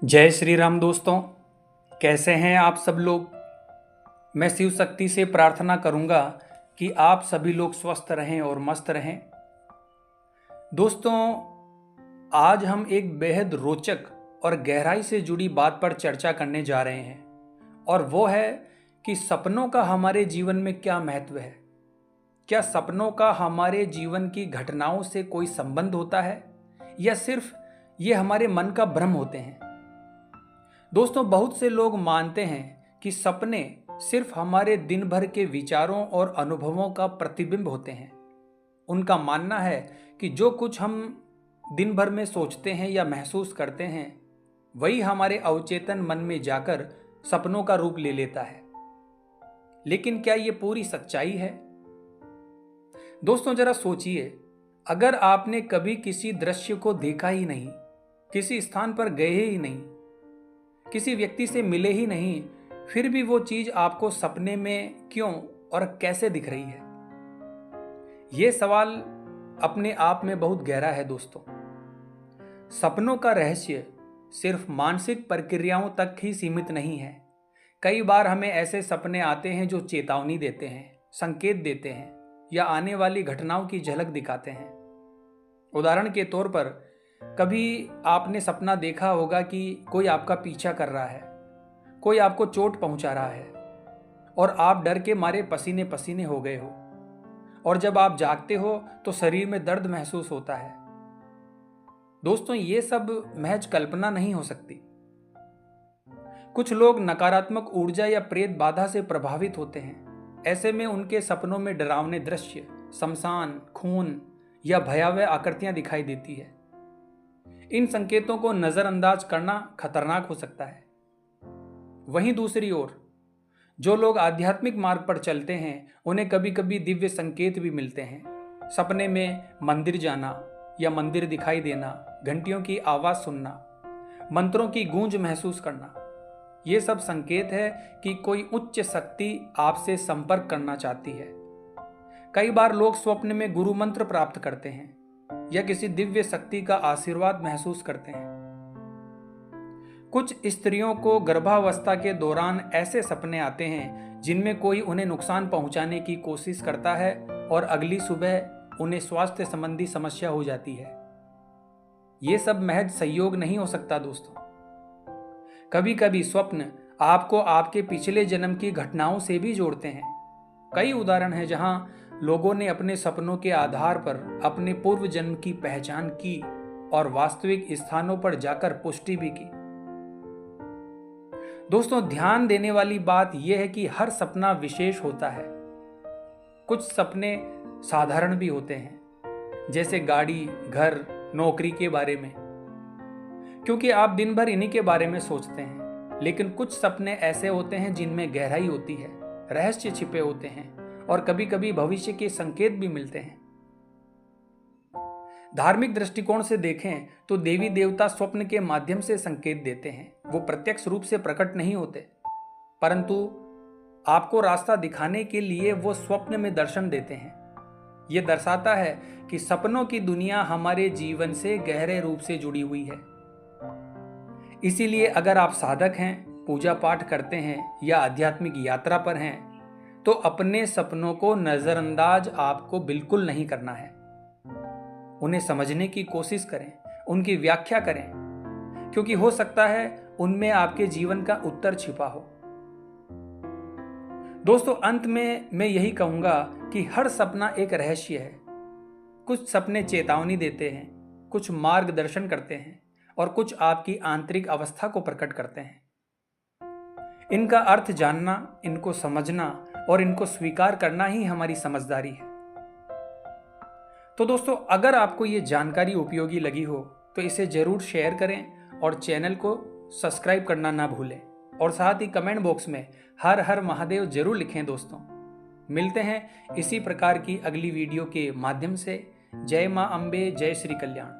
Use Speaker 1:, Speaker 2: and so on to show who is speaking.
Speaker 1: जय श्री राम दोस्तों। कैसे हैं आप सब लोग। मैं शिव शक्ति से प्रार्थना करूंगा कि आप सभी लोग स्वस्थ रहें और मस्त रहें। दोस्तों, आज हम एक बेहद रोचक और गहराई से जुड़ी बात पर चर्चा करने जा रहे हैं, और वो है कि सपनों का हमारे जीवन में क्या महत्व है। क्या सपनों का हमारे जीवन की घटनाओं से कोई संबंध होता है, या सिर्फ ये हमारे मन का भ्रम होते हैं। दोस्तों, बहुत से लोग मानते हैं कि सपने सिर्फ हमारे दिन भर के विचारों और अनुभवों का प्रतिबिंब होते हैं। उनका मानना है कि जो कुछ हम दिन भर में सोचते हैं या महसूस करते हैं, वही हमारे अवचेतन मन में जाकर सपनों का रूप ले लेता है। लेकिन क्या ये पूरी सच्चाई है? दोस्तों, जरा सोचिए, अगर आपने कभी किसी दृश्य को देखा ही नहीं, किसी स्थान पर गए ही नहीं, किसी व्यक्ति से मिले ही नहीं, फिर भी वो चीज आपको सपने में क्यों और कैसे दिख रही है? ये सवाल अपने आप में बहुत गहरा है दोस्तों। सपनों का रहस्य सिर्फ मानसिक प्रक्रियाओं तक ही सीमित नहीं है। कई बार हमें ऐसे सपने आते हैं जो चेतावनी देते हैं, संकेत देते हैं, या आने वाली घटनाओं की झलक दिखाते हैं। उदाहरण के तौर पर, कभी आपने सपना देखा होगा कि कोई आपका पीछा कर रहा है, कोई आपको चोट पहुंचा रहा है, और आप डर के मारे पसीने पसीने हो गए हो। और जब आप जागते हो तो शरीर में दर्द महसूस होता है। दोस्तों, ये सब महज कल्पना नहीं हो सकती। कुछ लोग नकारात्मक ऊर्जा या प्रेत बाधा से प्रभावित होते हैं। ऐसे में उनके सपनों में डरावने दृश्य, शमशान, खून या भयावह आकृतियां दिखाई देती है। इन संकेतों को नजरअंदाज करना खतरनाक हो सकता है। वहीं दूसरी ओर, जो लोग आध्यात्मिक मार्ग पर चलते हैं, उन्हें कभी कभी दिव्य संकेत भी मिलते हैं। सपने में मंदिर जाना या मंदिर दिखाई देना, घंटियों की आवाज सुनना, मंत्रों की गूंज महसूस करना, ये सब संकेत है कि कोई उच्च शक्ति आपसे संपर्क करना चाहती है। कई बार लोग स्वप्न में गुरु मंत्र प्राप्त करते हैं या किसी दिव्य शक्ति का आशीर्वाद महसूस करते हैं। कुछ स्त्रियों को गर्भावस्था के दौरान ऐसे सपने आते हैं जिनमें कोई उन्हें नुकसान पहुंचाने की कोशिश करता है, और अगली सुबह उन्हें स्वास्थ्य संबंधी समस्या हो जाती है। ये सब महज संयोग नहीं हो सकता दोस्तों। कभी कभी स्वप्न आपको आपके पिछले जन्म की घटनाओं से भी जोड़ते हैं। कई उदाहरण हैं जहां लोगों ने अपने सपनों के आधार पर अपने पूर्व जन्म की पहचान की और वास्तविक स्थानों पर जाकर पुष्टि भी की। दोस्तों, ध्यान देने वाली बात यह है कि हर सपना विशेष होता है। कुछ सपने साधारण भी होते हैं, जैसे गाड़ी, घर, नौकरी के बारे में, क्योंकि आप दिन भर इन्हीं के बारे में सोचते हैं। लेकिन कुछ सपने ऐसे होते हैं जिनमें गहराई होती है, रहस्य छिपे होते हैं, और कभी कभी भविष्य के संकेत भी मिलते हैं। धार्मिक दृष्टिकोण से देखें तो देवी देवता स्वप्न के माध्यम से संकेत देते हैं। वो प्रत्यक्ष रूप से प्रकट नहीं होते, परंतु आपको रास्ता दिखाने के लिए वो स्वप्न में दर्शन देते हैं। ये दर्शाता है कि सपनों की दुनिया हमारे जीवन से गहरे रूप से जुड़ी हुई है। इसीलिए अगर आप साधक हैं, पूजा पाठ करते हैं या आध्यात्मिक यात्रा पर हैं, तो अपने सपनों को नजरअंदाज आपको बिल्कुल नहीं करना है। उन्हें समझने की कोशिश करें, उनकी व्याख्या करें, क्योंकि हो सकता है उनमें आपके जीवन का उत्तर छिपा हो। दोस्तों, अंत में मैं यही कहूंगा कि हर सपना एक रहस्य है। कुछ सपने चेतावनी देते हैं, कुछ मार्गदर्शन करते हैं, और कुछ आपकी आंतरिक अवस्था को प्रकट करते हैं। इनका अर्थ जानना, इनको समझना और इनको स्वीकार करना ही हमारी समझदारी है। तो दोस्तों, अगर आपको ये जानकारी उपयोगी लगी हो तो इसे जरूर शेयर करें और चैनल को सब्सक्राइब करना ना भूलें, और साथ ही कमेंट बॉक्स में हर हर महादेव जरूर लिखें। दोस्तों, मिलते हैं इसी प्रकार की अगली वीडियो के माध्यम से। जय मां अम्बे, जय श्री कल्याण।